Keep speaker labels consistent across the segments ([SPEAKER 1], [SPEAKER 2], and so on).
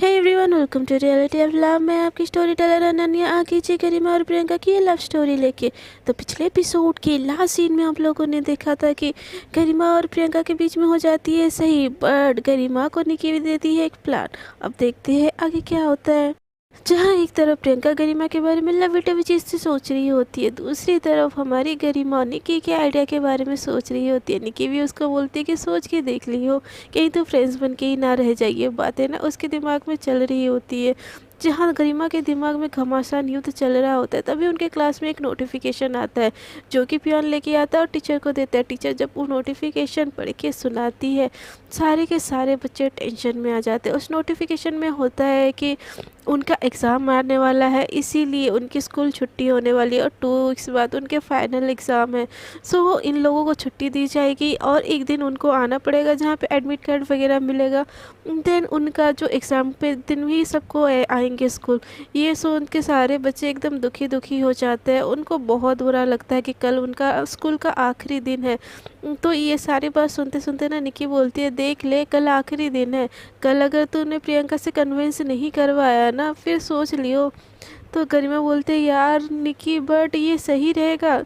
[SPEAKER 1] Hey everyone, welcome to reality of love. मैं आपकी story teller Ananya आ गई गरिमा और प्रियंका की लव स्टोरी लेके। तो पिछले एपिसोड के लास्ट सीन में आप लोगों ने देखा था कि गरिमा और प्रियंका के बीच में हो जाती है सही, बट गरिमा को निकी भी देती है एक प्लान। अब देखते हैं आगे क्या होता है। जहाँ एक तरफ प्रियंका गरिमा के बारे में लव टवी चीज़ से सोच रही होती है, दूसरी तरफ हमारी गरिमा निकी के आइडिया के बारे में सोच रही होती है। निकी भी उसको बोलती है कि सोच के देख ली हो, कहीं तो फ्रेंड्स बन के ही ना रह जाइए। बातें ना उसके दिमाग में चल रही होती है। जहाँ गरिमा के दिमाग में घमासान युद्ध चल रहा होता है, तभी उनके क्लास में एक नोटिफिकेशन आता है जो कि पियोन लेके आता है और टीचर को देता है। टीचर जब वो नोटिफिकेशन पढ़ के सुनाती है, सारे के सारे बच्चे टेंशन में आ जाते हैं। उस नोटिफिकेशन में होता है कि उनका एग्ज़ाम आने वाला है, इसीलिए उनकी स्कूल छुट्टी होने वाली है और 2 वीक्स बाद उनके फाइनल एग्ज़ाम है। सो इन लोगों को छुट्टी दी जाएगी और एक दिन उनको आना पड़ेगा जहाँ पे एडमिट कार्ड वगैरह मिलेगा। देन उनका जो एग्ज़ाम पे दिन ही सबको आएंगे स्कूल। ये सुन के सारे बच्चे एकदम दुखी दुखी हो जाते हैं। उनको बहुत बुरा लगता है कि कल उनका स्कूल का आखिरी दिन है। तो ये सारी बात सुनते सुनते ना निकी बोलती है, देख ले कल आखिरी दिन है, कल अगर तूने प्रियंका से कन्विंस नहीं करवाया ना फिर सोच लियो। तो गरिमा बोलते हैं, यार निकी बट ये सही रहेगा।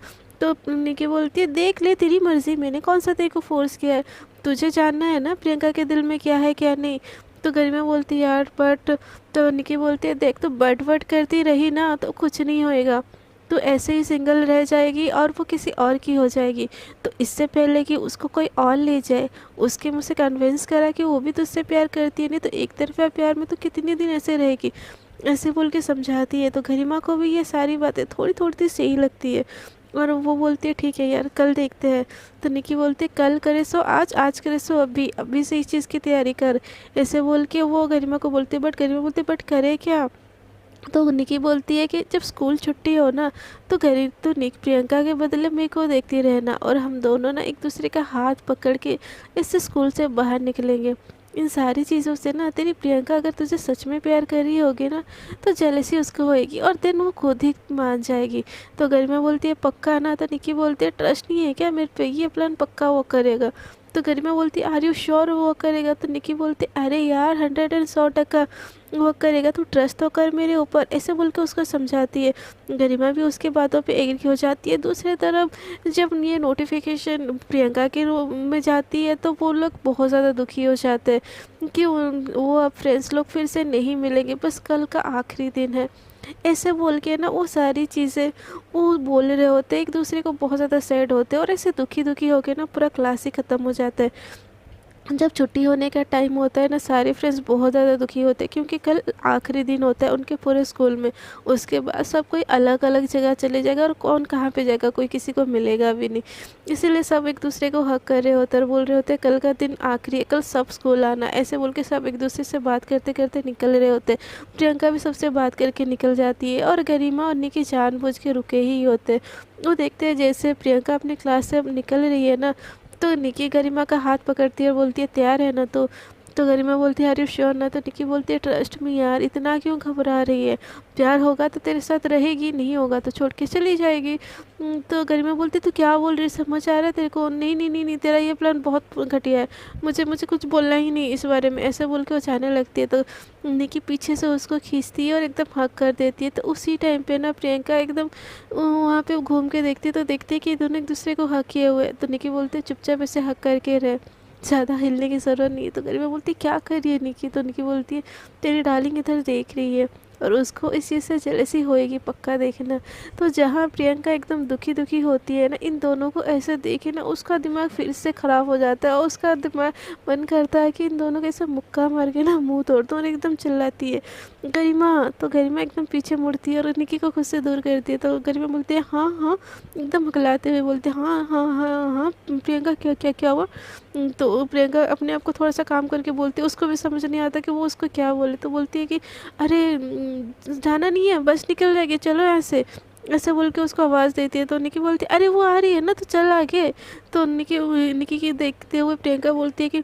[SPEAKER 1] तो निकी बोलती है, देख ले तेरी मर्जी, मैंने कौन सा तेरे को फोर्स किया है, तुझे जानना है ना प्रियंका के दिल में क्या है क्या नहीं। तो गरिमा बोलती है, यार बट। तो निकी बोलती है, देख तो बट वट करती रही ना तो कुछ नहीं होएगा, तो ऐसे ही सिंगल रह जाएगी और वो किसी और की हो जाएगी। तो इससे पहले कि उसको कोई और ले जाए, उसके मुझसे कन्विंस करा कि वो भी तुझसे प्यार करती है, नहीं तो एक तरफा प्यार में तो कितने दिन ऐसे रहेगी। ऐसे बोल के समझाती है। तो गरिमा को भी ये सारी बातें थोड़ी थोड़ी सी सही लगती है और वो बोलती है, ठीक है यार कल देखते हैं। तो निकी बोलती है, कल करे सो आज, आज करे सो अभी, अभी से इस चीज़ की तैयारी कर। ऐसे बोल के वो गरिमा को बोलती है, बट गरिमा बोलती है, बट करे क्या। तो निकी बोलती है कि जब स्कूल छुट्टी हो ना तो गरीब तो निक प्रियंका के बदले मेरे को देखती रहना और हम दोनों ना एक दूसरे का हाथ पकड़ के इससे स्कूल से बाहर निकलेंगे। इन सारी चीज़ों से ना तेरी प्रियंका अगर तुझे सच में प्यार कर रही होगी ना तो जेलसी उसको होएगी और देन वो खुद ही मान जाएगी। तो गरिमा बोलती है, पक्का ना। तो निकी बोलती है, ट्रस्ट नहीं है क्या मेरे पे, ये प्लान पक्का वो करेगा। तो गरिमा बोलती है, आर यू श्योर वो करेगा। तो निकी बोलती है, अरे यार 100% वो करेगा, तू ट्रस्ट तो कर मेरे ऊपर। ऐसे बोल के उसको समझाती है। गरिमा भी उसकी बातों पे एग्री हो जाती है। दूसरी तरफ जब ये नोटिफिकेशन प्रियंका के रूम में जाती है तो वो लोग बहुत ज़्यादा दुखी हो जाते हैं कि वो अब फ्रेंड्स लोग फिर से नहीं मिलेंगे, बस कल का आखिरी दिन है। ऐसे बोल के ना वो सारी चीज़ें वो बोल रहे होते हैं, एक दूसरे को बहुत ज़्यादा सैड होते हैं और ऐसे दुखी दुखी होके ना पूरा क्लास ही ख़त्म हो जाता है। जब छुट्टी होने का टाइम होता है ना सारे फ्रेंड्स बहुत ज़्यादा दुखी होते हैं क्योंकि कल आखिरी दिन होता है उनके पूरे स्कूल में। उसके बाद सब कोई अलग अलग जगह चले जाएगा और कौन कहाँ पे जाएगा, कोई किसी को मिलेगा भी नहीं। इसीलिए सब एक दूसरे को हक कर रहे होते हैं और बोल रहे होते हैं, कल का दिन आखिरी है, कल सब स्कूल आना। ऐसे बोल के सब एक दूसरे से बात करते करते निकल रहे होते हैं। प्रियंका भी सबसे बात करके निकल जाती है और गरिमा और निकी जानबूझ के रुके ही होते हैं। वो देखते हैं जैसे प्रियंका अपनी क्लास से अब निकल रही है ना तो निकी गरिमा का हाथ पकड़ती है और बोलती है, तैयार है ना। तो गरिमा बोलती है, आर यू श्योर ना। तो निकी बोलती है, ट्रस्ट मी यार, इतना क्यों घबरा रही है, प्यार होगा तो तेरे साथ रहेगी, नहीं होगा तो छोड़ के चली जाएगी। तो गरिमा बोलती है, तू क्या बोल रही, समझ आ रहा है तेरे को। नहीं नहीं नहीं नहीं, तेरा ये प्लान बहुत घटिया है, मुझे मुझे कुछ बोलना ही नहीं इस बारे में। ऐसे बोल के वो जाने लगती है। तो निकी पीछे से उसको खींचती है और एकदम हक कर देती है। तो उसी टाइम पे ना प्रियंका एकदम वहाँ पे घूम के देखती है तो देखती है कि दोनों एक दूसरे को हक किए हुए। तो निकी बोलती है, चुपचाप ऐसे हक करके रहे, ज़्यादा हिलने की ज़रूरत नहीं है। तो गरिमा बोलती है, क्या कर रही है निकी। तो निकी बोलती है, तेरी डार्लिंग इधर देख रही है और उसको इस चीज़ से जेलसी होएगी, पक्का देखना। तो जहाँ प्रियंका एकदम दुखी दुखी होती है ना, इन दोनों को ऐसे देखे ना उसका दिमाग फिर से ख़राब हो जाता है और उसका दिमाग मन करता है कि इन दोनों को ऐसे मुक्का मार के ना मुंह तोड़ दो। और एकदम चिल्लाती है, गरिमा। तो गरिमा एकदम पीछे मुड़ती है और निकी को खुद से दूर करती है। तो गरिमा बोलती है, हाँ हाँ, एकदम हकलाते हुए बोलते हैं, हाँ हाँ हाँ हाँ प्रियंका, क्या क्या क्या हुआ। तो प्रियंका अपने आप को थोड़ा सा काम करके बोलती है, उसको भी समझ नहीं आता कि वो उसको क्या बोले। तो बोलती है कि अरे जाना नहीं है, बस निकल जाएगी, चलो यहाँ से। ऐसे बोल के उसको आवाज़ देती है। तो निकी बोलती है, अरे वो आ रही है ना तो चल आगे। तो निकी निकी की देखते हुए प्रियंका बोलती है कि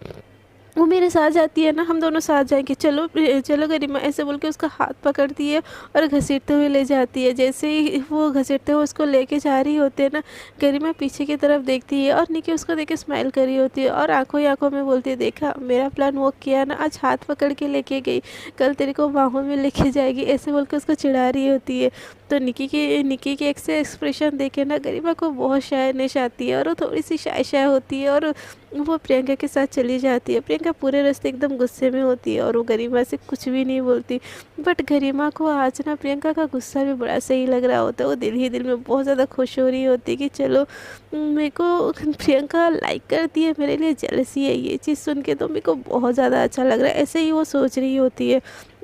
[SPEAKER 1] वो मेरे साथ जाती है ना, हम दोनों साथ जाएंगे, चलो चलो गरिमा, ऐसे बोल के उसका हाथ पकड़ती है और घसीटते हुए ले जाती है। जैसे ही वो घसीटते हुए उसको लेके जा रही होती है ना, गरिमा पीछे की तरफ देखती है और निकी उसको देख के स्माइल कर रही होती है और आंखों ही आंखों में बोलती है, देखा मेरा प्लान वर्क किया ना, आज हाथ पकड़ के लेके गई, कल तेरे को बाहों में लेके जाएगी, ऐसे बोल के उसको चिढ़ा रही होती है। तो निकी के एक से एक्सप्रेशन देखे ना गरिमा को बहुत शायनिश आती है और वो थोड़ी सी शाय शाय होती है और वो प्रियंका के साथ चली जाती है। प्रियंका पूरे रास्ते एकदम गुस्से में होती है और वो गरिमा से कुछ भी नहीं बोलती। बट गरिमा को आज ना प्रियंका का गुस्सा भी बड़ा सही लग रहा होता है। वो दिल ही दिल में बहुत ज़्यादा खुश हो रही होती है कि चलो मेरे को प्रियंका लाइक करती है, मेरे लिए जेलसी है, ये चीज़ सुन के तो मेरे को बहुत ज़्यादा अच्छा लग रहा है, ऐसे ही वो सोच रही होती है।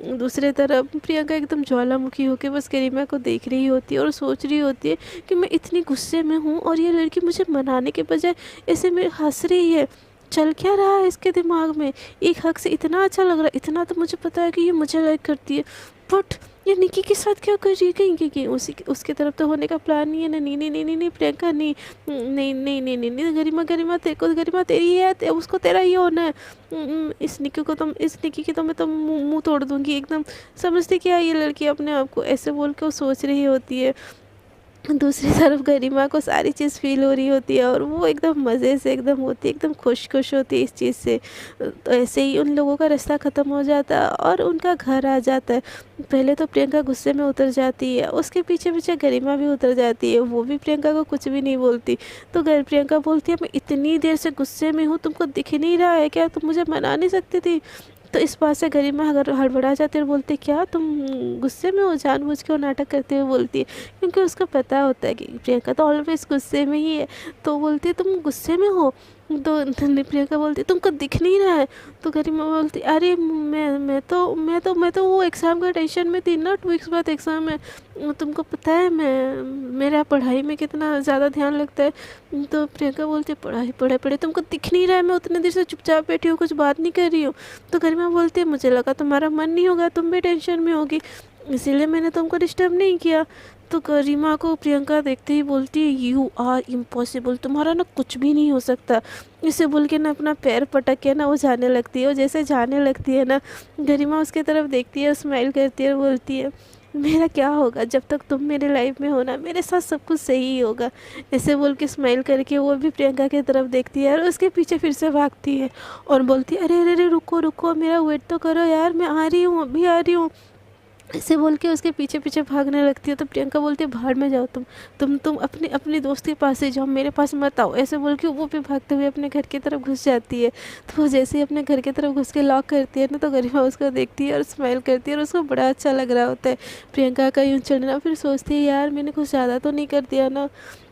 [SPEAKER 1] दूसरी तरफ प्रियंका एकदम ज्वालामुखी होकर बस गरिमा को देख रही होती है और सोच रही होती है कि मैं इतनी गुस्से में हूँ और ये लड़की मुझे मनाने के बजाय ऐसे में हंस रही है, चल क्या रहा है इसके दिमाग में। एक हक से इतना अच्छा लग रहा है, इतना तो मुझे पता है कि ये मुझे लाइक करती है, बट ये निकी के साथ क्या कर रही है, कहीं कि उसकी तरफ तो होने का प्लान नहीं है ना। नहीं नहीं नहीं नहीं नहीं प्रियंका, नहीं नहीं नहीं नहीं नहीं नहीं, गरिमा गरिमा तेरे को, गरिमा तेरी है, उसको तेरा ही होना है। इस निकी की तो मैं तो मुंह तोड़ दूंगी एकदम। समझती क्या है ये लड़की अपने आप को, ऐसे बोल के वो सोच रही होती है। दूसरी तरफ गरिमा को सारी चीज़ फील हो रही होती है और वो एकदम मज़े से एकदम होती है, एकदम खुश होती है इस चीज़ से। तो ऐसे ही उन लोगों का रास्ता ख़त्म हो जाता है और उनका घर आ जाता है। पहले तो प्रियंका गुस्से में उतर जाती है, उसके पीछे पीछे गरिमा भी उतर जाती है, वो भी प्रियंका को कुछ भी नहीं बोलती। तो प्रियंका बोलती है, मैं इतनी देर से गुस्से में हूँ, तुमको दिख नहीं रहा है क्या, तुम मुझे मना नहीं सकती थी। तो इस बात से गरिमा अगर हड़बड़ा जाती है और बोलती क्या तुम गुस्से में हो, जानबूझ के वो नाटक करते हुए बोलती है, क्योंकि उसको पता होता है कि प्रियंका तो ऑलवेज गुस्से में ही है। तो बोलती है तुम गुस्से में हो, तो प्रियंका बोलती तुमको दिख नहीं रहा है। तो गरिमा बोलती अरे मैं तो वो एग्ज़ाम का टेंशन में थी ना, 2 वीक्स बाद एग्ज़ाम है, तुमको पता है मेरा पढ़ाई में कितना ज़्यादा ध्यान लगता है। तो प्रियंका बोलती है पढ़ाई तुमको दिख नहीं रहा है, मैं उतने देर से चुपचाप बैठी हूँ, कुछ बात नहीं कर रही हूँ। तो गरिमा बोलती है मुझे लगा तुम्हारा मन नहीं होगा, तुम भी टेंशन में होगी, इसीलिए मैंने तुमको डिस्टर्ब नहीं किया। तो गरिमा को प्रियंका देखते ही बोलती है यू आर इम्पॉसिबल, तुम्हारा ना कुछ भी नहीं हो सकता। इसे बोल के ना अपना पैर पटक के ना वो जाने लगती है। वो जैसे जाने लगती है ना, गरिमा उसके तरफ देखती है, स्माइल करती है और बोलती है मेरा क्या होगा, जब तक तुम मेरे लाइफ में हो ना, मेरे साथ सब कुछ सही ही होगा। ऐसे बोल के स्माइल करके वो भी प्रियंका की तरफ देखती है और उसके पीछे फिर से भागती है और बोलती है अरे अरे अरे रुको रुको, मेरा वेट तो करो यार, मैं आ रही हूँ, अभी आ रही हूँ। ऐसे बोल के उसके पीछे पीछे भागने लगती है। तो प्रियंका बोलती है भाड़ में जाओ, तुम अपने अपने दोस्त के पास ही जाओ, मेरे पास मत आओ। ऐसे बोल के वो भी भागते हुए अपने घर की तरफ घुस जाती है। तो वो जैसे ही अपने घर की तरफ घुस के लॉक करती है ना, तो गरिमा उसको देखती है और स्माइल करती है और उसको बड़ा अच्छा लग रहा होता है प्रियंका का यूँ चढ़ना। फिर सोचती है यार मैंने कुछ ज़्यादा तो नहीं कर दिया ना।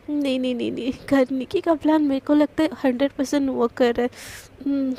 [SPEAKER 1] नहीं नहीं नहीं नहीं, घर निकी का प्लान मेरे को लगता है 100% वर्क कर रहा है।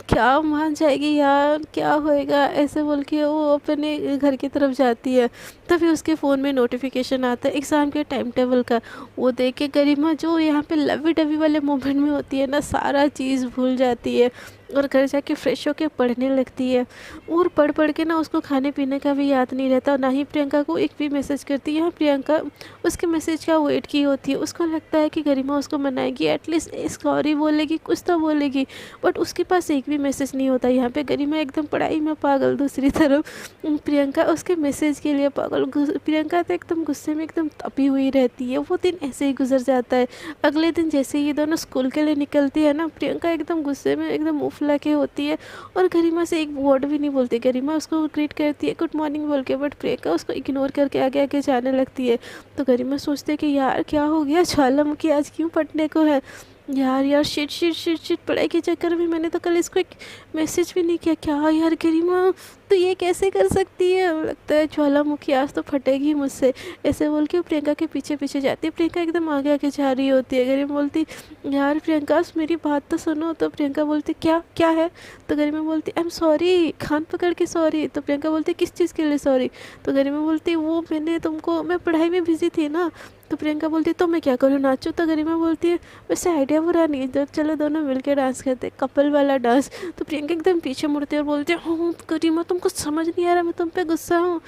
[SPEAKER 1] क्या मान जाएगी यार, क्या होएगा, ऐसे बोल के वो अपने घर की तरफ जाती है। तभी उसके फ़ोन में नोटिफिकेशन आता है एग्ज़ाम के टाइम टेबल का। वो देख के गरिमा जो यहाँ पे लवी डवी वाले मोमेंट में होती है ना, सारा चीज़ भूल जाती है और घर जाके फ्रेश होके पढ़ने लगती है। और पढ़ के ना उसको खाने पीने का भी याद नहीं रहता, ना ही प्रियंका को एक भी मैसेज करती है। यहाँ प्रियंका उसके मैसेज का वेट की होती है, उसको लगता है कि गरिमा उसको मनाएगी, एटलीस्ट सॉरी बोलेगी, कुछ तो बोलेगी, बट उसके पास एक भी मैसेज नहीं होता। यहाँ पे गरिमा एकदम पढ़ाई में पागल, दूसरी तरफ प्रियंका उसके मैसेज के लिए पागल। प्रियंका तो एकदम गुस्से में एकदम तपी हुई रहती है। वो दिन ऐसे ही गुजर जाता है। अगले दिन जैसे ये दोनों स्कूल के लिए निकलती है ना, प्रियंका एकदम गुस्से में एकदम मुँह फुला के होती है और गरिमा से एक वर्ड भी नहीं बोलती। गरिमा उसको ग्रीट करती है गुड मॉर्निंग बोल के, बट प्रियंका उसको इग्नोर करके आगे आगे जाने लगती है। तो गरिमा सोचते है कि यार क्या हो गया, ज्वालामुखी आज क्यों फटने को है। यार शिट, पढ़ाई के चक्कर में मैंने तो कल इसको एक मैसेज भी नहीं किया। क्या यार गरिमा, तो ये कैसे कर सकती है, लगता है ज्वालामुखी आज तो फटेगी मुझसे। ऐसे बोल के प्रियंका के पीछे पीछे जाती है। प्रियंका एकदम आगे आगे जा रही होती है। गरिमा बोलती यार प्रियंका मेरी बात तो सुनो। तो प्रियंका बोलती क्या क्या है। तो गरिमा बोलती आई एम सॉरी, कान पकड़ के सॉरी। तो प्रियंका बोलती किस चीज़ के लिए सॉरी। तो गरिमा बोलती वो मैंने तुमको, मैं पढ़ाई में बिजी थी ना। तो प्रियंका बोलती तो मैं क्या करूँ, नाचूँ। तो गरिमा बोलती है वैसे आइडिया बुरा नहीं है, जब चलो दोनों मिलकर डांस करते, कपल वाला डांस। तो प्रियंका एकदम पीछे मुड़ती है और बोलती है हाँ गरिमा तुमको समझ नहीं आ रहा, मैं तुम पे गुस्सा हूँ।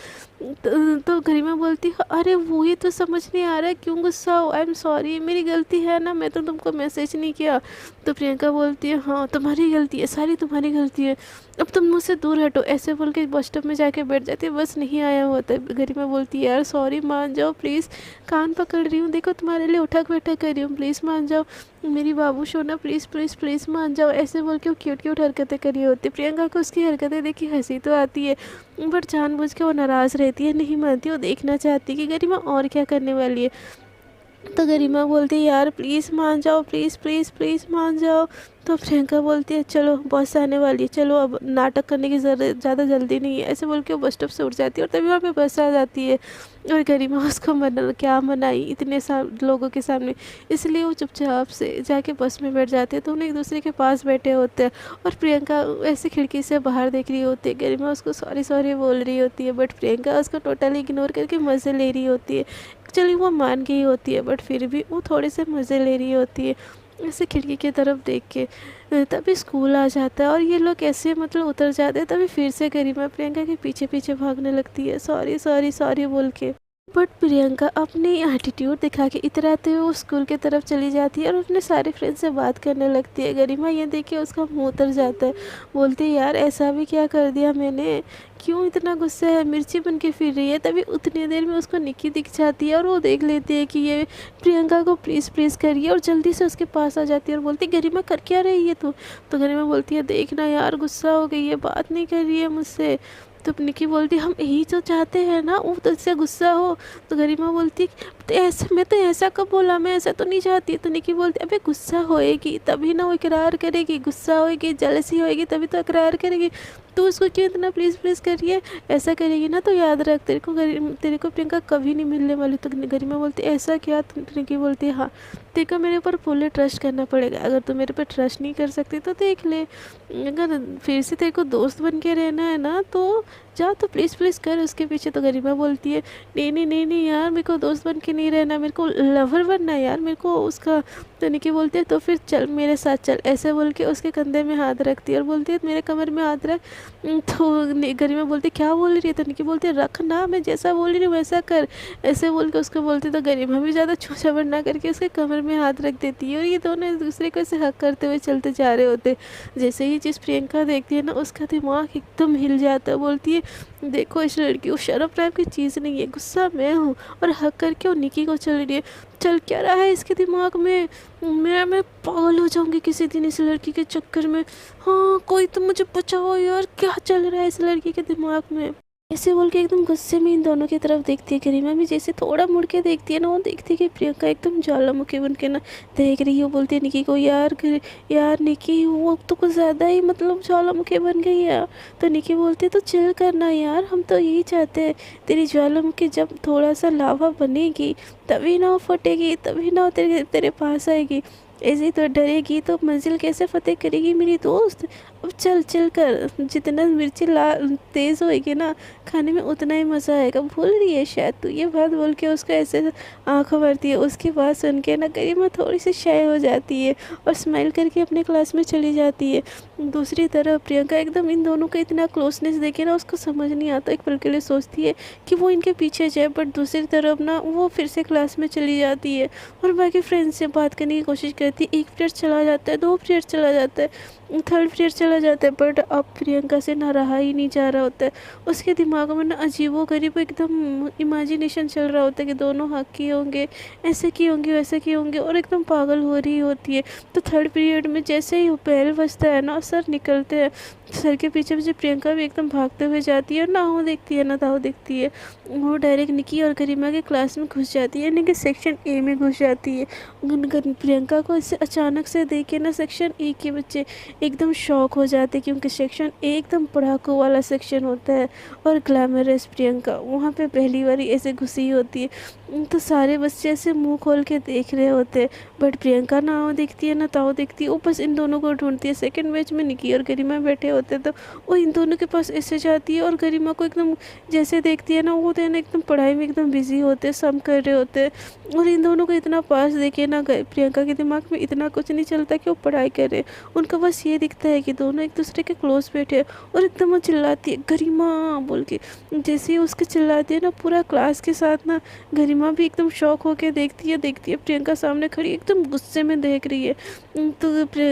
[SPEAKER 1] तो गरिमा बोलती है अरे वही तो समझ नहीं आ रहा है, क्यों गुस्सा हो, आई एम सॉरी, मेरी गलती है ना, मैं तो तुमको मैसेज नहीं किया। तो प्रियंका बोलती है हाँ तुम्हारी गलती है, सारी तुम्हारी गलती है, अब तुम मुझसे दूर हटो, ऐसे बोल के बस स्टॉप में जाके बैठ जाती है। बस नहीं आया होता है। गरिमा बोलती है यार सॉरी मान जाओ प्लीज़, कान पकड़ रही हूँ, देखो तुम्हारे लिए उठक बैठक कर रही हूँ, प्लीज़ मान जाओ मेरी बाबू सोना, प्लीज़ प्लीज़ प्लीज़ मान जाओ, ऐसे बोल के वो क्यूट क्यूट हरकतें करी होती। प्रियंका को उसकी हरकतें देखी हंसी तो आती है, बट जानबूझ के वो नाराज़ रहती है, नहीं मानती, वो देखना चाहती कि गरिमा और क्या करने वाली है। तो गरिमा बोलती है यार प्लीज़ मान जाओ, प्लीज़ प्लीज़ प्लीज़ मान जाओ। तो प्रियंका बोलती है चलो बस आने वाली है, चलो अब नाटक करने की ज़्यादा जल्दी नहीं है, ऐसे बोल के वो बस स्टॉप से उठ जाती है और तभी वहाँ पे बस आ जाती है। और गरिमा उसको क्या मनाई इतने लोगों के सामने, इसलिए वो चुपचाप से जाके बस में बैठ जाते हैं। तो उन्हें एक दूसरे के पास बैठे होते हैं और प्रियंका ऐसे खिड़की से बाहर देख रही होती है। गरिमा उसको सॉरी सॉरी बोल रही होती है, बट प्रियंका उसको टोटली इग्नोर करके मज़े ले रही होती है। चलिए वो मान गई होती है, बट फिर भी वो थोड़े से मज़े ले रही होती है ऐसे खिड़की की तरफ देख के। तभी स्कूल आ जाता है और ये लोग ऐसे मतलब उतर जाते हैं। तभी फिर से गरिमा प्रियंका के पीछे पीछे भागने लगती है सॉरी सॉरी सॉरी बोल के। बट प्रियंका अपनी एटीट्यूड दिखा के इतराते हुए वो स्कूल की तरफ चली जाती है और अपने सारे फ्रेंड से बात करने लगती है। गरिमा ये देख के उसका मुंह उतर जाता है, बोलती है यार ऐसा भी क्या कर दिया मैंने, क्यों इतना गुस्सा है, मिर्ची बन के फिर रही है। तभी उतनी देर में उसको निक्की दिख जाती है और वो देख लेती है कि ये प्रियंका को प्लीज़ प्लीज़ करिए और जल्दी से उसके पास आ जाती है और बोलती है गरिमा कर क्या रही है तू। तो गरिमा बोलती है देखना यार गुस्सा हो गई है, बात नहीं कर रही है मुझसे। तो निक्की बोलती हम यही तो चाहते हैं ना वो तुझसे गुस्सा हो। तो गरिमा बोलती तो ऐसा मैं तो ऐसा कब बोला, मैं ऐसा तो नहीं चाहती। तो निक्की बोलती अबे गुस्सा होएगी तभी ना वो इकरार करेगी, गुस्सा होएगी जलसी होएगी तभी तो इकरार करेगी, तो उसको क्यों इतना प्लीज़ प्लीज़ करिए, ऐसा करेगी ना तो याद रख तेरे को प्रियंका कभी नहीं मिलने वाली। तो गरिमा बोलती ऐसा क्या। तो निक्की बोलती है हाँ तेरे को मेरे ऊपर फुल्ली ट्रस्ट करना पड़ेगा, अगर तू मेरे पे ट्रस्ट नहीं कर सकती तो देख ले, अगर फिर से तेरे को दोस्त बन के रहना है ना तो जा, तो प्लीज़ प्लीज़ कर उसके पीछे। तो गरिमा बोलती है नहीं नहीं नहीं नहीं यार मेरे को दोस्त बन के नहीं रहना, मेरे को लवर बनना है यार मेरे को उसका। तो निक्की बोलती है तो फिर चल मेरे साथ चल, ऐसे बोल के उसके कंधे में हाथ रखती है और बोलती है मेरे कमर में हाथ रख। तो गरिमा बोलती क्या बोल रही है। तो निक्की बोलती है रख ना, मैं जैसा बोल रही हूँ वैसा कर, ऐसे बोल के उसको बोलती। तो गरिमा भी ज़्यादा छूछावर ना करके उसके कमर में हाथ रख देती है और ये दोनों एक दूसरे को ऐसे हक करते हुए चलते जा रहे होते। जैसे ही चीज़ प्रियंका देखती है ना उसका दिमाग एकदम हिल जाता है, बोलती है देखो इस लड़की को शर्म नाम की चीज़ नहीं है, गुस्सा मैं हूँ, और हक करके वो निक्की को चल रही है। चल क्या रहा है इसके दिमाग में, मैं पागल हो जाऊंगी किसी दिन इस लड़की के चक्कर में। हाँ कोई तो मुझे बचाओ यार, क्या चल रहा है इस लड़की के दिमाग में। ऐसे बोल के एकदम गुस्से में इन दोनों की तरफ देखती है। गरिमा भी जैसे थोड़ा मुड़ के देखती है ना, वो देखती है कि प्रियंका एकदम ज्वालामुखी बन के ना देख रही है। वो बोलती है निक्की को यार निक्की वो तो कुछ ज़्यादा ही मतलब ज्वालामुखी बन गई है। तो निक्की बोलती है तो चिल करना यार, हम तो यही चाहते हैं तेरी ज्वालामुखी जब थोड़ा सा लावा बनेगी तभी ना वो फटेगी, तभी ना वो तेरे पास आएगी, ऐसे तो डरेगी तो मंजिल कैसे फतेह करेगी मेरी दोस्त। अब चल चल कर, जितना मिर्ची तेज़ होएगी ना खाने में उतना ही मज़ा आएगा, भूल रही है शायद तू। ये बात बोल के उसको ऐसे आँखें भरती है। उसकी बात सुन के ना गरिमा थोड़ी सी शाय हो जाती है और स्माइल करके अपने क्लास में चली जाती है। दूसरी तरफ प्रियंका एकदम इन दोनों का इतना क्लोजनेस देखे ना उसको समझ नहीं आता, एक पल के लिए सोचती है कि वो इनके पीछे जाए, बट दूसरी तरफ ना वो फिर से क्लास में चली जाती है और बाकी फ्रेंड्स से बात करने की कोशिश करती है। एक पीरियड चला जाता है, 2 पीरियड चला जाता है, 3rd पीरियड चला जाता है, बट अब प्रियंका से ना रहा ही नहीं जा रहा होता है। उसके दिमाग में ना अजीबो गरीब एकदम इमेजिनेशन चल रहा होता है कि दोनों हक किए होंगे, ऐसे किए होंगे वैसे किए होंगे, और एकदम पागल हो रही होती है। तो 3rd पीरियड में जैसे ही बेल बजता है ना सर निकलते हैं, सर के पीछे पीछे प्रियंका भी एकदम भागते हुए जाती है, ना वो देखती है ना ताऊ देखती है। वो डायरेक्ट निक्की और गरिमा के क्लास में घुस जाती है, यानी कि सेक्शन ए में घुस जाती है। प्रियंका को इससे अचानक से देख के ना सेक्शन ए के बच्चे एकदम शॉक हो जाते हैं, क्योंकि सेक्शन ए एकदम पढ़ाकू वाला सेक्शन होता है और ग्लैमरस प्रियंका वहाँ पे पहली बार ऐसे घुसी होती है। तो सारे बच्चे ऐसे मुंह खोल के देख रहे होते हैं, बट प्रियंका ना वो देखती है ना ताऊ देखती है, वो बस इन दोनों को ढूंढती है। सेकंड बेंच में निक्की और गरिमा बैठे होते तो वो इन दोनों के पास ऐसे जाती है और गरिमा को एकदम जैसे देखती है ना, वो तो है ना एकदम पढ़ाई में एकदम बिजी होते हैं, सम कर रहे होते हैं, और इन दोनों को इतना पास देखे ना प्रियंका के दिमाग में इतना कुछ नहीं चलता कि वो पढ़ाई करे। उनका बस ये दिखता है कि दोनों एक दूसरे के क्लोज बैठे और एकदम वो चिल्लाती है गरिमा बोल के। जैसे ही उसके चिल्लाती है ना पूरा क्लास के साथ ना गरिमा गरिमा भी एकदम शॉक होके देखती है प्रियंका सामने खड़ी एकदम गुस्से में देख रही है। तो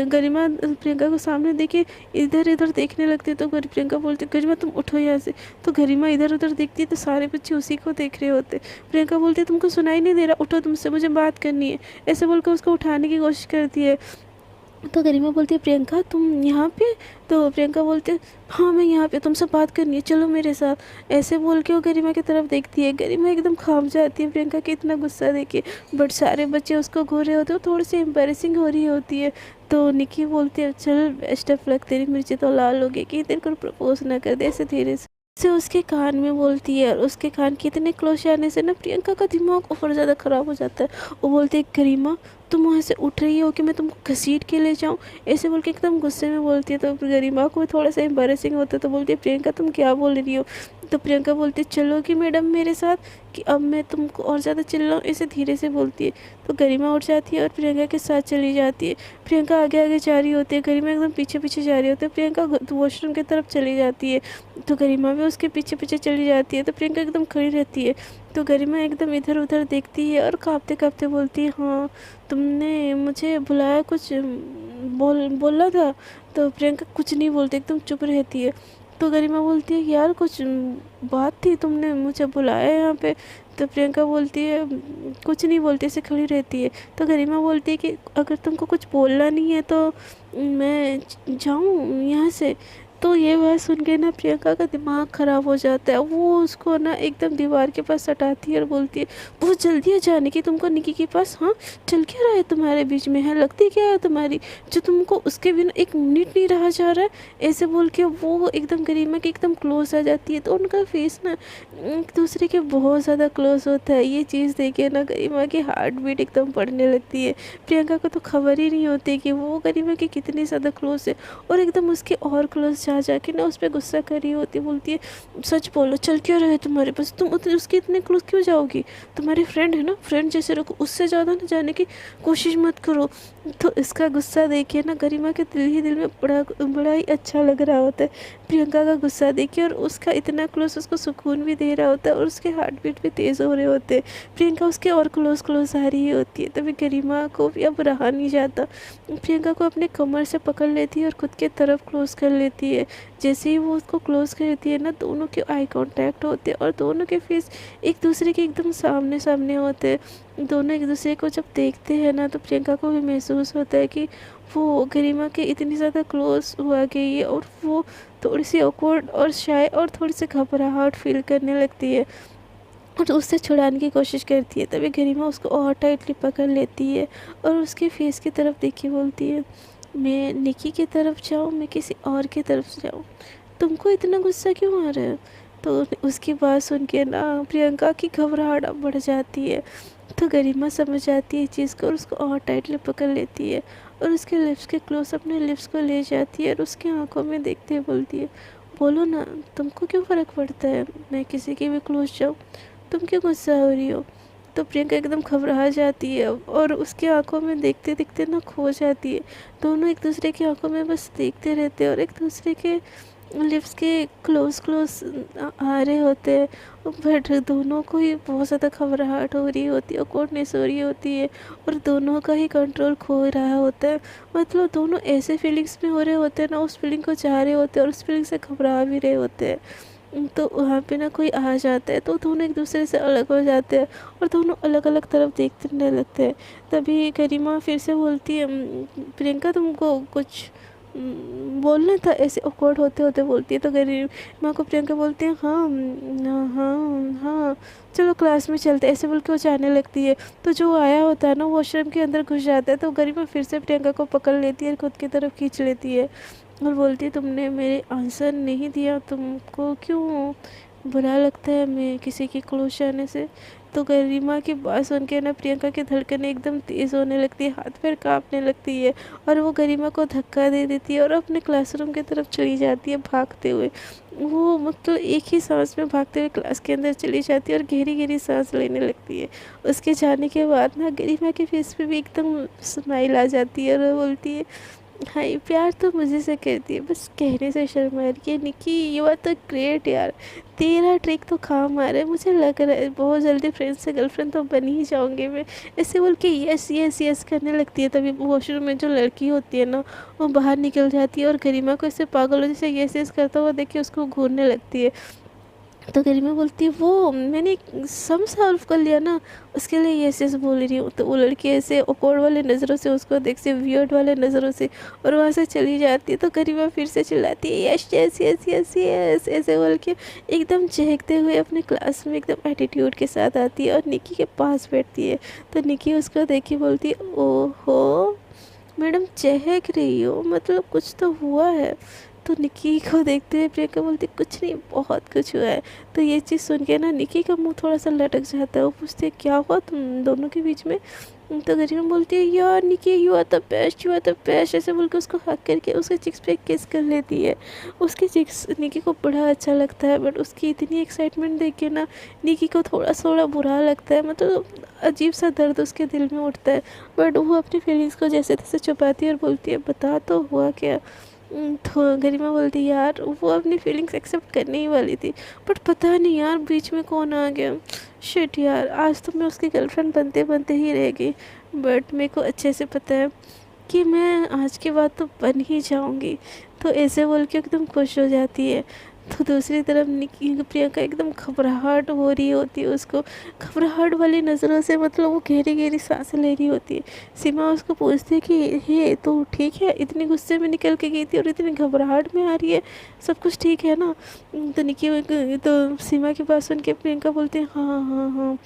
[SPEAKER 1] गरिमा प्रियंका को सामने देखे इधर इधर देखने लगती है। तो प्रियंका बोलती है गरिमा तुम उठो यहाँ से। तो गरिमा इधर उधर देखती है तो सारे बच्चे उसी को देख रहे होते। प्रियंका बोलती है तुमको सुनाई नहीं दे रहा, उठो, तुमसे मुझे बात करनी है। ऐसे बोलकर उसको उठाने की कोशिश करती है। तो गरिमा बोलती है प्रियंका तुम यहाँ पे। तो प्रियंका बोलती है हाँ मैं यहाँ पे, तुमसे बात करनी है, चलो मेरे साथ। ऐसे बोल के वो गरिमा की तरफ देखती है। गरिमा एकदम खाम जाती है प्रियंका की इतना गुस्सा देखे। बट सारे बच्चे उसको घूर रहे होते हैं, थोड़ी सी एम्बेरसिंग हो रही होती है। तो निकी बोलती है चल बेस्ट ऑफ लक, तेरी मिर्ची तो लाल हो गई कि तेरे को प्रपोज ना कर दे। ऐसे धीरे से उसके कान में बोलती है और उसके कान के इतने क्लोज आने से ना प्रियंका का दिमाग और ज़्यादा ख़राब हो जाता है। वो बोलती है गरिमा तुम वहाँ से उठ रही हो कि मैं तुमको घसीट के ले जाऊँ। ऐसे बोल के एकदम गुस्से में बोलती है। तो गरिमा को थोड़ा सा एम्बैरेसिंग होता है। तो बोलती है प्रियंका तुम क्या बोल रही हो। तो प्रियंका बोलती है चलोगी मैडम मेरे साथ कि अब मैं तुमको और ज़्यादा चिल्लाऊँ। ऐसे धीरे से बोलती है। तो गरिमा उठ जाती है और प्रियंका के साथ चली जाती है। प्रियंका आगे आगे जा रही होती है, गरिमा एकदम पीछे पीछे जा रही होती है। प्रियंका वॉशरूम की तरफ चली जाती है तो गरिमा भी उसके पीछे पीछे चली जाती है। तो प्रियंका एकदम खड़ी रहती है। तो गरिमा एकदम इधर उधर देखती है और काँपते काँपते बोलती है हाँ तुमने मुझे बुलाया, कुछ बोला था। तो प्रियंका कुछ नहीं बोलती, एकदम चुप रहती है। तो गरिमा बोलती है यार कुछ बात थी, तुमने मुझे बुलाया यहाँ पे। तो प्रियंका बोलती है कुछ नहीं बोलती, ऐसे खड़ी रहती है। तो गरिमा बोलती है कि अगर तुमको कुछ बोलना नहीं है तो मैं जाऊँ यहाँ से। तो ये बात सुन के ना प्रियंका का दिमाग ख़राब हो जाता है। वो उसको ना एकदम दीवार के पास सटाती है और बोलती है बहुत जल्दी है जाने की तुमको निकी के पास। हाँ चल क्या रहा है तुम्हारे बीच में, है लगती क्या है तुम्हारी जो तुमको उसके बिना एक मिनट नहीं रहा जा रहा है। ऐसे बोल के वो एकदम गरिमा के एकदम क्लोज आ जाती है। तो उनका फेस ना एक दूसरे के बहुत ज़्यादा क्लोज होता है। ये चीज़ देखे ना गरिमा की हार्ट बीट एकदम बढ़ने लगती है। प्रियंका को तो खबर ही नहीं होती कि वो गरिमा के कितनी ज़्यादा क्लोज है और एकदम उसके और क्लोज जा के ना उस पर गुस्सा कर रही होती। बोलती है सच बोलो चल क्या रहे तुम्हारे पास, तुम उसके इतने क्लोज क्यों जाओगी, तुम्हारी फ्रेंड है ना, फ्रेंड जैसे रखो, उससे ज़्यादा ना जाने की कोशिश मत करो। तो इसका गुस्सा देखिए ना गरिमा के दिल ही दिल में बड़ा ही अच्छा लग रहा होता है प्रियंका का गुस्सा देखिए। और उसका इतना क्लोज उसको सुकून भी दे रहा होता है और उसके हार्ट बीट भी तेज़ हो रहे होते हैं। प्रियंका उसके और क्लोज क्लोज आ रही होती है। तभी गरिमा को भी अब रहा नहीं जाता, प्रियंका को अपने कमर से पकड़ लेती है और खुद के तरफ क्लोज कर लेती है। जैसे ही वो उसको क्लोज करती है ना दोनों के आई कांटेक्ट होते हैं और दोनों के फेस एक दूसरे के एकदम सामने सामने होते हैं। दोनों एक दूसरे को जब देखते हैं ना तो प्रियंका को भी महसूस होता है कि वो गरिमा के इतनी ज़्यादा क्लोज हुआ गई है और वो थोड़ी सी ऑकवर्ड और शाय और थोड़ी सी घबराहट फील करने लगती है और उससे छुड़ाने की कोशिश करती है। तभी गरिमा उसको और टाइटली पकड़ लेती है और उसके फेस की तरफ देखी बोलती है मैं निकी की तरफ जाऊँ, मैं किसी और की तरफ जाऊँ, तुमको इतना गुस्सा क्यों आ रहा है। तो उसकी बात सुन के ना प्रियंका की घबराहट अब बढ़ जाती है। तो गरिमा समझ जाती है इस चीज़ को और उसको और टाइटली पकड़ लेती है और उसके लिप्स के क्लोज अपने लिप्स को ले जाती है और उसकी आंखों में देखते हुए बोलती है बोलो ना तुमको क्यों फ़र्क पड़ता है मैं किसी के भी क्लोज जाऊँ, तुम क्यों गुस्सा हो रही हो। तो प्रियंका एकदम घबरा जाती है और उसकी आंखों में देखते देखते ना खो जाती है। दोनों एक दूसरे की आंखों में बस देखते रहते हैं और एक दूसरे के लिप्स के क्लोज क्लोज आ रहे होते हैं। बट दोनों को ही बहुत ज़्यादा घबराहट हो रही होती है, ऑकवर्डनेस हो रही होती है और दोनों का ही कंट्रोल खो रहा होता है। मतलब दोनों ऐसे फीलिंग्स में हो रहे होते हैं ना, उस फीलिंग को चाह रहे होते हैं और उस फीलिंग से घबरा भी रहे होते हैं। तो वहाँ पे ना कोई आ जाता है तो दोनों एक दूसरे से अलग हो जाते हैं और दोनों अलग अलग तरफ देखने लगते हैं। तभी गरिमा फिर से बोलती है प्रियंका तुमको कुछ बोलना था, ऐसे ऑकवर्ड होते होते बोलती है। तो गरिमा को प्रियंका बोलती है हाँ हाँ हाँ चलो क्लास में चलते, ऐसे बोल के वो जाने लगती है। तो जो आया होता है ना वॉशरूम के अंदर घुस जाता है। तो गरिमा फिर से प्रियंका को पकड़ लेती है और खुद की तरफ खींच लेती है और बोलती है तुमने मेरे आंसर नहीं दिया, तुमको क्यों बुरा लगता है मैं किसी की क्लोज आने से। तो गरिमा की बात सुन के ना प्रियंका की धड़कनें एकदम तेज़ होने लगती है, हाथ पैर कांपने लगती है और वो गरिमा को धक्का दे देती है और अपने क्लासरूम की तरफ चली जाती है भागते हुए। वो मतलब एक ही सांस में भागते हुए क्लास के अंदर चली जाती है और गहरी गहरी सांस लेने लगती है। उसके जाने के बाद ना गरिमा के फेस पे भी एकदम स्माइल आ जाती है और वो बोलती है हाय प्यार तो मुझे से करती है, बस कहने से शर्म आ रही है। निकी यू आर तो ग्रेट यार, तेरा ट्रिक तो काम आ रहा है, मुझे लग रहा है बहुत जल्दी फ्रेंड से गर्लफ्रेंड तो बन ही जाऊंगी मैं। ऐसे बोल के यस यस यस करने लगती है। तभी वॉशरूम में जो लड़की होती है ना, वो बाहर निकल जाती है और गरिमा को ऐसे पागलों जैसे यस यस करता हुआ देख के उसको घूरने लगती है। तो गरिमा बोलती है वो मैंने सम सॉल्व कर लिया ना, उसके लिए यस यस बोल रही हूँ। तो वो लड़की ऐसे ऑकवर्ड वाले नज़रों से उसको देख से वियर्ड वाले नज़रों से और वहाँ से चली जाती है। तो गरिमा फिर से चिल्लाती है yes yes yes yes yes ऐसे बोल के एकदम चहकते हुए अपने क्लास में एकदम एटीट्यूड के साथ आती है और निकी के पास बैठती है। तो निकी उसको देख के बोलती है ओहो मैडम चहक रही हो, मतलब कुछ तो हुआ है। तो निकी को देखते हुए प्रियंका बोलती कुछ नहीं बहुत कुछ हुआ है। तो ये चीज़ सुन के ना निकी का मुंह थोड़ा सा लटक जाता है। वो पूछती है क्या हुआ तुम दोनों के बीच में। तो गरिमा बोलती है यार Nikki you are the best you are the best ऐसे बोल के उसको हक करके उसके चिक्स पे किस कर लेती है। उसके चिक्स निकी को बड़ा अच्छा लगता है, बट उसकी इतनी एक्साइटमेंट देख के ना निकी को थोड़ा बुरा लगता है, मतलब अजीब सा दर्द उसके दिल में उठता है। बट वो अपनी फीलिंग्स को जैसे तैसे छुपाती है और बोलती है बता तो हुआ क्या। तो गरिमा बोलती है यार वो अपनी फीलिंग्स एक्सेप्ट करने ही वाली थी, बट पता नहीं यार बीच में कौन आ गया। शिट यार आज तो मैं उसकी गर्लफ्रेंड बनते बनते ही रह गई। बट मेरे को अच्छे से पता है कि मैं आज के बाद तो बन ही जाऊंगी। तो ऐसे बोल के एकदम खुश हो जाती है। तो दूसरी तरफ निकी प्रियंका एकदम घबराहट हो रही होती है, उसको घबराहट वाली नज़रों से, मतलब वो गहरी गहरी सांसें ले रही होती है। सीमा उसको पूछती है कि हे तो ठीक है, इतनी गुस्से में निकल के गई थी और इतनी घबराहट में आ रही है, सब कुछ ठीक है ना। तो निकी तो सीमा की बात सुन के प्रियंका बोलती है हाँ हाँ हाँ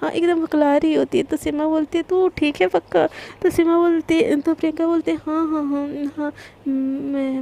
[SPEAKER 1] हाँ एकदम बकला रही होती है। तो सीमा बोलती है तू ठीक है पक्का। तो सीमा बोलती है तो प्रियंका बोलती है हाँ हाँ हाँ हाँ मैं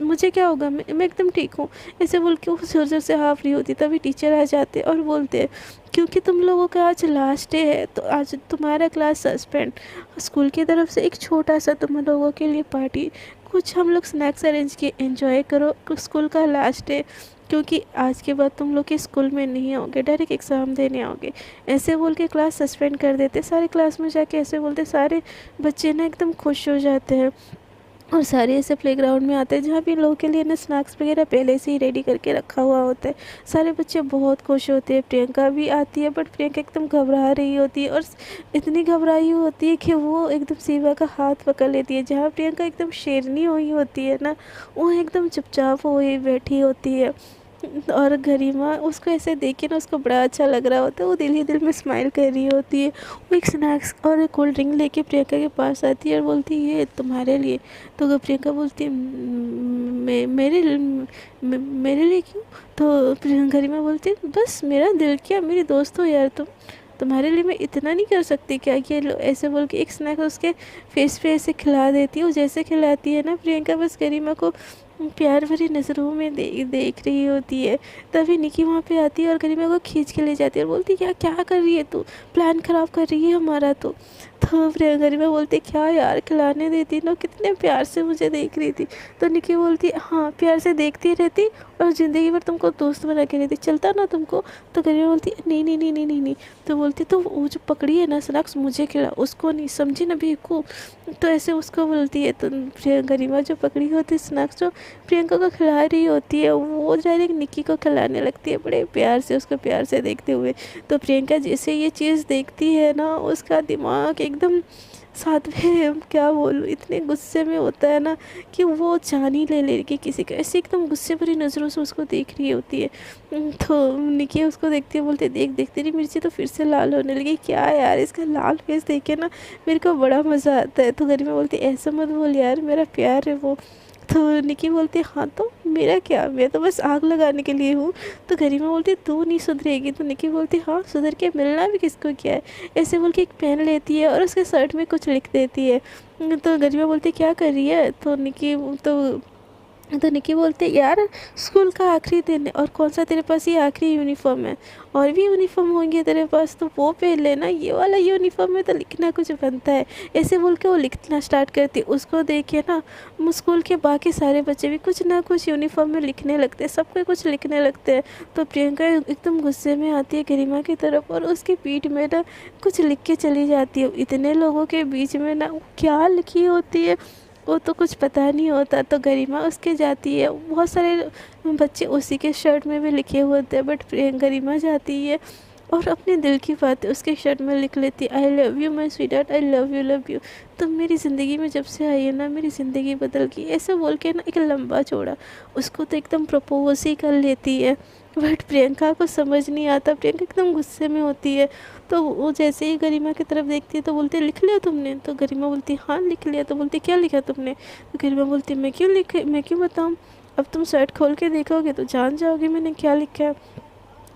[SPEAKER 1] मुझे क्या होगा, मैं एकदम ठीक हूँ। ऐसे बोल के वो जोर जोर से हाफ रही होती। तभी टीचर आ जाते और बोलते हैं क्योंकि तुम लोगों का आज लास्ट डे है तो आज तुम्हारा क्लास सस्पेंड। स्कूल की तरफ से एक छोटा सा तुम लोगों के लिए पार्टी, कुछ हम लोग स्नैक्स अरेंज किए, एंजॉय करो स्कूल का लास्ट डे, क्योंकि आज के बाद तुम लोग के स्कूल में नहीं आओगे, डायरेक्ट एग्ज़ाम देने आओगे। ऐसे बोल के क्लास सस्पेंड कर देते सारे क्लास में जाके। ऐसे बोलते सारे बच्चे ना एकदम खुश हो जाते हैं और सारे ऐसे प्लेग्राउंड में आते हैं जहाँ भी इन लोगों के लिए ना स्नैक्स वगैरह पहले से ही रेडी करके रखा हुआ होता है। सारे बच्चे बहुत खुश होते हैं। प्रियंका भी आती है, बट प्रियंका एकदम घबरा रही होती है और इतनी घबराई हुई होती है कि वो एकदम सीमा का हाथ पकड़ लेती है। जहाँ प्रियंका एकदम शेरनी हुई होती है ना, वो एकदम चुपचाप हुई बैठी होती है। और गरिमा उसको ऐसे देख के ना उसको बड़ा अच्छा लग रहा होता है, वो दिल ही दिल में स्माइल कर रही होती है। वो एक स्नैक्स और एक कोल्ड ड्रिंक लेके प्रियंका के पास आती है और बोलती है ये तुम्हारे लिए। तो प्रियंका बोलती है मेरे लिए क्यों?" तो गरिमा बोलती है बस मेरा दिल क्या, मेरी दोस्त हो यार तुम, तुम्हारे लिए मैं इतना नहीं कर सकती क्या। ये लो ऐसे बोल के एक स्नैक उसके फेस पे ऐसे खिला देती है। वो जैसे खिलाती है ना, प्रियंका बस गरिमा को प्यार भरी नज़रों में देख रही होती है। तभी निकी वहाँ पे आती है और गरिमा को खींच के ले जाती है और बोलती है क्या क्या कर रही है तू, प्लान ख़राब कर रही है हमारा। तो फिर गरिमा बोलती क्या यार खिलाने देती ना, कितने प्यार से मुझे देख रही थी। तो निकी बोलती हाँ प्यार से देखती रहती और ज़िंदगी भर तुमको दोस्त बना के रहती, चलता ना तुमको। तो गरिमा बोलती नहीं नहीं नहीं नहीं नहीं नहीं। तो बोलती तो वो जो पकड़ी है ना स्नैक्स मुझे खिला, उसको नहीं, समझी ना बेवकूफ़। तो ऐसे उसको बोलती है। तो फिर गरिमा जो पकड़ी होती स्नैक्स जो प्रियंका को खिला रही होती है, वो डायरेक्ट निकी को खिलाने लगती है बड़े प्यार से, उसको प्यार से देखते हुए। तो प्रियंका जैसे ये चीज़ देखती है ना, उसका दिमाग एकदम साथ में क्या बोलूँ इतने गुस्से में होता है ना कि वो जान ही ले लेगी किसी का। ऐसे एकदम गुस्से भरी नज़रों से उसको देख रही होती है। तो निकी उसको देखती है, बोलते देख देख तेरी मिर्ची तो फिर से लाल होने लगी। क्या यार इसका लाल फेस देख के ना मेरे को बड़ा मज़ा आता है। तो गरिमा बोलती ऐसा मत बोल यार, मेरा प्यार है वो। तो निकी बोलती हाँ तो मेरा क्या, मैं तो बस आग लगाने के लिए हूँ। तो गरिमा बोलती तू नहीं सुधरेगी। तो निकी बोलती हाँ सुधर के मिलना भी किसको क्या है। ऐसे बोल के एक पेन लेती है और उसके शर्ट में कुछ लिख देती है। तो गरिमा बोलती क्या कर रही है। तो निकी तो तो निकी बोलते यार स्कूल का आखिरी दिन है और कौन सा तेरे पास ये आखिरी यूनिफॉर्म है, और भी यूनिफॉर्म होंगे तेरे पास तो वो पहन लेना, ये वाला यूनिफॉर्म में तो लिखना कुछ बनता है। ऐसे बोल के वो लिखना स्टार्ट करती। उसको देख के ना स्कूल के बाकी सारे बच्चे भी कुछ ना कुछ यूनिफॉर्म में लिखने लगते हैं, सबको कुछ लिखने लगते हैं। तो प्रियंका एकदम गुस्से में आती है गरिमा की तरफ और उसकी पीठ में ना कुछ लिख के चली जाती है। इतने लोगों के बीच में ना वो क्या लिखी होती है वो तो कुछ पता नहीं होता। तो गरिमा उसके जाती है, बहुत सारे बच्चे उसी के शर्ट में भी लिखे हुए होते हैं, बट गरिमा जाती है और अपने दिल की बात उसके शर्ट में लिख लेती। I love you my sweet heart, I love you. तुम मेरी ज़िंदगी में जब से आई है ना मेरी ज़िंदगी बदल गई, ऐसे बोल के ना एक लंबा चौड़ा उसको तो एकदम प्रपोज ही कर लेती है। बट प्रियंका को समझ नहीं आता, प्रियंका एकदम गुस्से में होती है। तो वो जैसे ही गरिमा की तरफ देखती है तो बोलती है लिख लिया तुमने? तो गरिमा बोलती हाँ लिख लिया। तो बोलती क्या लिखा तुमने? तो गरिमा बोलती मैं क्यों बताऊँ, अब तुम शर्ट खोल के देखोगे तो जान जाओगे मैंने क्या लिखा है।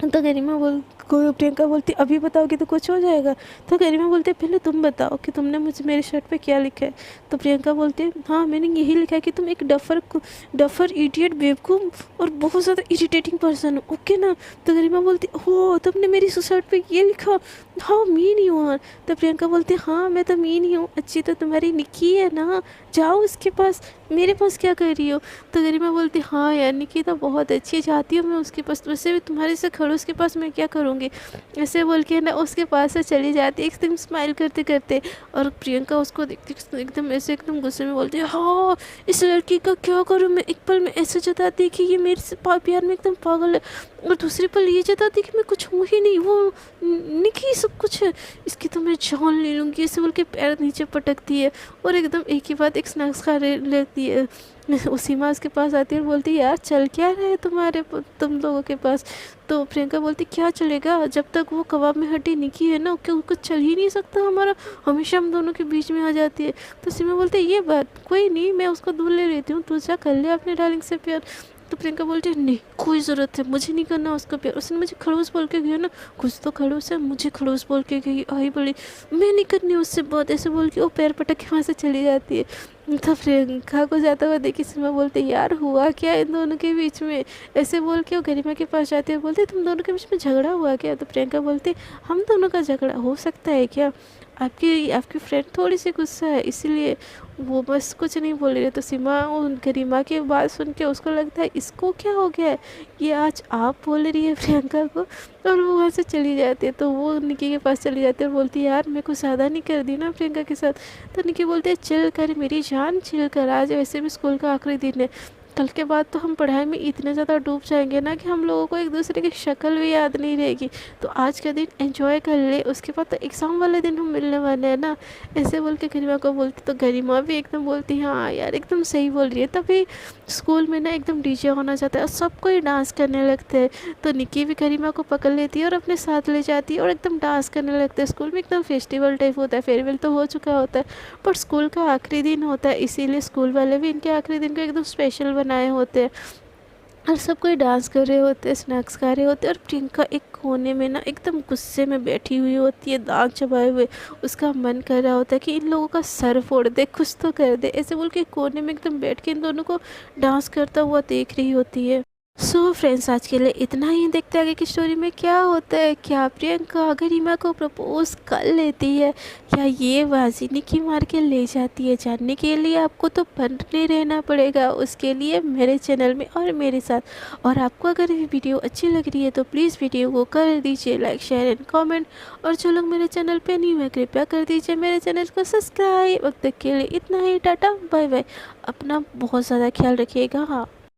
[SPEAKER 1] तो प्रियंका बोलती अभी बताओगी तो कुछ हो जाएगा। तो गरिमा बोलती पहले तुम बताओ कि तुमने मुझे मेरे शर्ट पे क्या लिखा है। तो प्रियंका बोलती है हाँ मैंने यही लिखा है कि तुम एक डफर इडियट बेवकूफ़ और बहुत ज़्यादा इरिटेटिंग पर्सन हो, ओके ना। तो गरिमा बोलती हो तुमने मेरी शर्ट पे ये लिखा, हाँ मीन यू आर। तो प्रियंका बोलती हाँ मैं तो मीन ही हूँ, अच्छी तो तुम्हारी निकी है ना, जाओ उसके पास, मेरे पास क्या कर रही हो। तो गरिमा बोलती हाँ यार निकी तो बहुत अच्छी है, जाती हूँ मैं उसके पास, वैसे भी तुम्हारे से खड़ूस के पास मैं क्या करूँगी। ऐसे बोल के ना उसके पास से चली जाती एकदम स्माइल करते करते। और प्रियंका उसको देखती एकदम ऐसे एकदम गुस्से में बोलती है हाँ इस लड़की का क्या करूँ मैं, एक पल में ऐसे जताती कि ये मेरे से प्यार में एकदम पागल है, और दूसरी पल ये जताती कि मैं कुछ हूँ ही नहीं, वो निकी सब कुछ है, इसकी तो मैं जान ले लूँगी। ऐसे बोल के पैर नीचे पटकती है और एकदम एक ही बात एक स्नैक्स खा लेती है। सीमा उसके पास आती है और बोलती है यार चल क्या रहे तुम लोगों के पास। तो प्रियंका बोलती क्या चलेगा, जब तक वो कबाब में हड्डी निकी है ना क्यों कुछ चल ही नहीं सकता हमारा, हमेशा हम दोनों के बीच में आ जाती है। तो सीमा बोलती है ये बात कोई नहीं, मैं उसको दूर ले लेती हूँ, तू जा कर ले अपने डार्लिंग से प्यार। तो प्रियंका बोलती है नहीं कोई ज़रूरत है, मुझे नहीं करना उसका प्यार, उसने मुझे खड़ूस बोल के गया ना, कुछ तो खड़ूस है, मुझे खड़ूस बोल के गई आई बड़ी, मैं नहीं करनी उससे बात। ऐसे बोल के वो पैर पटक के वहाँ से चली जाती है। तो प्रियंका को जाता हुआ देखी सीमा बोलती यार हुआ क्या इन दोनों के बीच में। ऐसे बोल के वो गरिमा के पास जाती है, बोलती तुम दोनों के बीच में झगड़ा हुआ क्या। तो प्रियंका बोलती हम दोनों का झगड़ा हो सकता है क्या, आपकी फ्रेंड थोड़ी सी गुस्सा है इसीलिए वो बस कुछ नहीं बोल रही। तो सीमा उन गरिमा की बात सुन के उसको लगता है इसको क्या हो गया है, ये आज आप बोल रही है प्रियंका को, और वो वहाँ से चली जाती है। तो वो निकी के पास चली जाती है और बोलती है यार मैं कुछ ज़्यादा नहीं कर दी ना प्रियंका के साथ। तो निकी बोलती है चिल कर मेरी जान, चिल कर, आज वैसे भी स्कूल का आखिरी दिन है, कल के बाद तो हम पढ़ाई में इतने ज़्यादा डूब जाएंगे ना कि हम लोगों को एक दूसरे की शक्ल भी याद नहीं रहेगी, तो आज का दिन एंजॉय कर ले, उसके बाद तो एग्ज़ाम वाले दिन हम मिलने वाले हैं ना। ऐसे बोल के गरिमा को बोलती। तो गरिमा भी एकदम बोलती हाँ यार एकदम सही बोल रही है। तभी स्कूल में ना एकदम डीजे होना चाहता है और सब कोई डांस करने लगते हैं। तो निकी भी गरिमा को पकड़ लेती है और अपने साथ ले जाती है और एकदम डांस करने लगते हैं। स्कूल में एकदम फेस्टिवल टाइप होता है, फेयरवेल तो हो चुका होता है पर स्कूल का आखिरी दिन होता है, इसीलिए स्कूल वाले भी इनके आखिरी दिन को एकदम स्पेशल बनाए होते हैं और सब कोई डांस कर रहे होते हैं, स्नैक्स खा रहे होते हैं। और प्रियंका एक कोने में ना एकदम गुस्से में बैठी हुई होती है, दांत चबाए हुए, उसका मन कर रहा होता है कि इन लोगों का सर फोड़ दे, कुछ तो कर दे। ऐसे बोल के कोने में एकदम बैठ के इन दोनों को डांस करता हुआ देख रही होती है। सो फ्रेंड्स आज के लिए इतना ही, देखते आगे की स्टोरी में क्या होता है। क्या प्रियंका गरिमा को प्रपोज कर लेती है या ये बाजी निकी मार के ले जाती है, जानने के लिए आपको तो बने रहना पड़ेगा उसके लिए मेरे चैनल में और मेरे साथ। और आपको अगर ये वीडियो अच्छी लग रही है तो प्लीज़ वीडियो को कर दीजिए लाइक शेयर एंड कॉमेंट, और जो लोग मेरे चैनल पर नहीं हुए कृपया कर दीजिए मेरे चैनल को सब्सक्राइब। अब तक के लिए इतना ही, टाटा बाय बाय, अपना बहुत ज़्यादा ख्याल रखिएगा। हाँ।